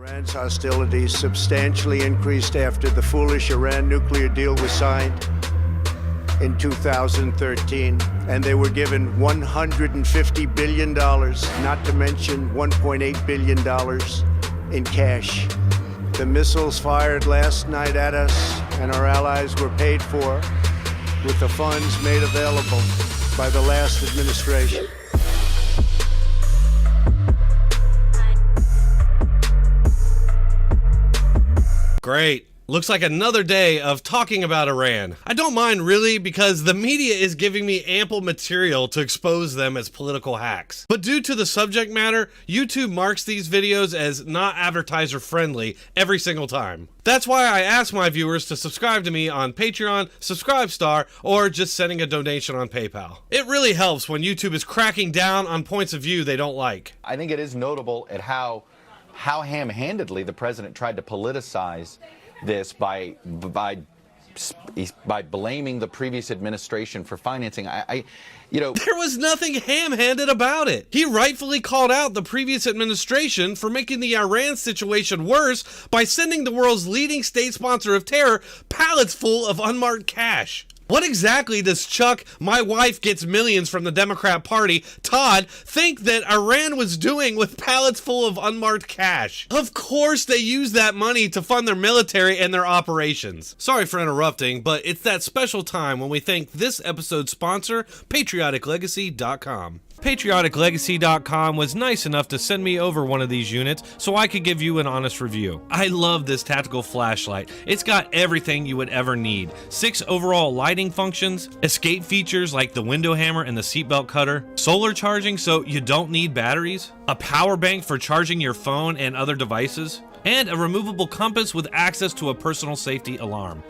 Iran's hostilities substantially increased after the foolish Iran nuclear deal was signed in 2013, and they were given $150 billion, not to mention $1.8 billion in cash. The missiles fired last night at us and our allies were paid for with the funds made available by the last administration. Great. Looks like another day of talking about Iran. I don't mind really, because the media is giving me ample material to expose them as political hacks. But due to the subject matter, YouTube marks these videos as not advertiser friendly every single time. That's why I ask my viewers to subscribe to me on Patreon, Subscribestar, or just sending a donation on PayPal. It really helps when YouTube is cracking down on points of view they don't like. I think it is notable at how ham-handedly the president tried to politicize this by blaming the previous administration for financing. You know, there was nothing ham-handed about it. He rightfully called out the previous administration for making the Iran situation worse by sending the world's leading state sponsor of terror pallets full of unmarked cash. What exactly does Chuck, my wife gets millions from the Democrat Party, Todd, think that Iran was doing with pallets full of unmarked cash? Of course they use that money to fund their military and their operations. Sorry for interrupting, but it's that special time when we thank this episode's sponsor, PatrioticLegacy.com. PatrioticLegacy.com was nice enough to send me over one of these units so I could give you an honest review. I love this tactical flashlight. It's got everything you would ever need. 6 overall lighting functions, escape features like the window hammer and the seatbelt cutter, solar charging so you don't need batteries, a power bank for charging your phone and other devices, and a removable compass with access to a personal safety alarm.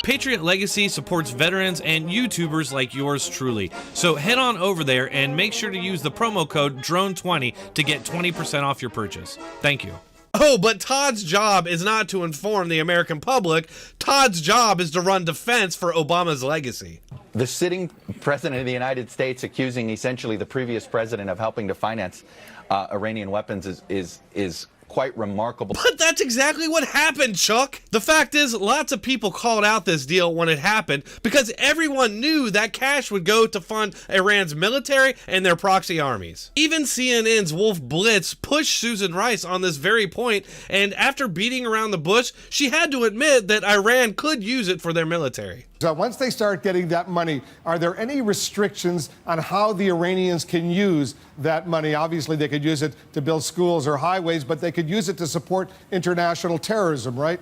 Patriot Legacy supports veterans and YouTubers like yours truly, so head on over there and make sure to use the promo code DRONE20 to get 20% off your purchase. Thank you. Oh, but Todd's job is not to inform the American public. Todd's job is to run defense for Obama's legacy. The sitting president of the United States accusing essentially the previous president of helping to finance Iranian weapons is quite remarkable. But that's exactly what happened, Chuck. The fact is, lots of people called out this deal when it happened because everyone knew that cash would go to fund Iran's military and their proxy armies. Even CNN's Wolf Blitz pushed Susan Rice on this very point, and after beating around the bush, she had to admit that Iran could use it for their military. So once they start getting that money, are there any restrictions on how the Iranians can use that money? Obviously, they could use it to build schools or highways, but they could use it to support international terrorism, right?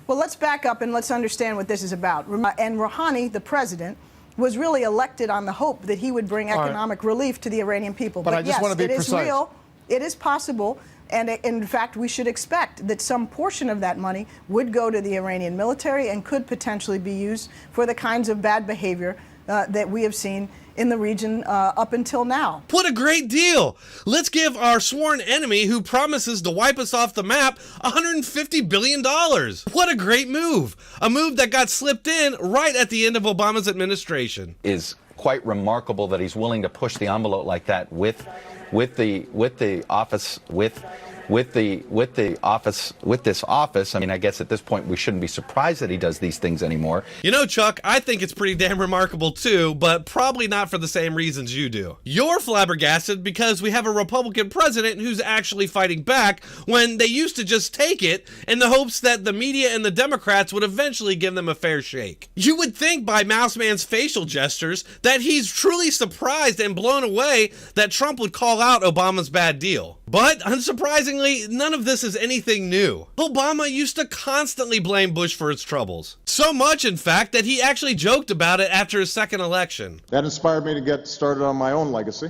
Well, let's back up and let's understand what this is about. And Rouhani, the president, was really elected on the hope that he would bring economic relief to the Iranian people. But I just want to be precise. It is real. It is possible. And in fact, we should expect that some portion of that money would go to the Iranian military and could potentially be used for the kinds of bad behavior that we have seen in the region up until now. What a great deal! Let's give our sworn enemy who promises to wipe us off the map $150 billion. What a great move! A move that got slipped in right at the end of Obama's administration. Is quite remarkable that he's willing to push the envelope like that with this office. I mean, I guess at this point we shouldn't be surprised that he does these things anymore. You know, Chuck, I think it's pretty damn remarkable too, but probably not for the same reasons you do. You're flabbergasted because we have a Republican president who's actually fighting back when they used to just take it in the hopes that the media and the Democrats would eventually give them a fair shake. You would think by Mouseman's facial gestures that he's truly surprised and blown away that Trump would call out Obama's bad deal. But unsurprisingly, none of this is anything new. Obama used to constantly blame Bush for his troubles. So much, in fact, that he actually joked about it after his second election. That inspired me to get started on my own legacy,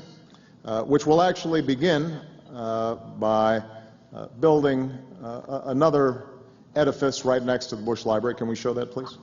which will actually begin by building another edifice right next to the Bush Library. Can we show that, please?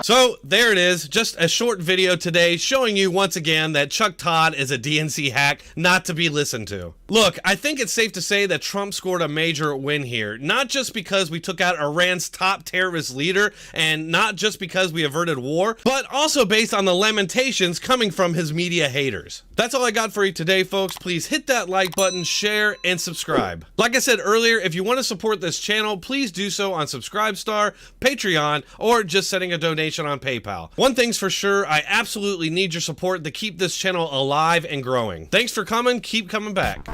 So there it is, just a short video today showing you once again that Chuck Todd is a DNC hack not to be listened to. Look, I think it's safe to say that Trump scored a major win here, not just because we took out Iran's top terrorist leader and not just because we averted war, but also based on the lamentations coming from his media haters. That's all I got for you today, folks. Please hit that like button, share, and subscribe. Like I said earlier, if you want to support this channel, please do so on Subscribestar, Patreon, or just sending a donation on PayPal. One thing's for sure, I absolutely need your support to keep this channel alive and growing. Thanks for coming, keep coming back.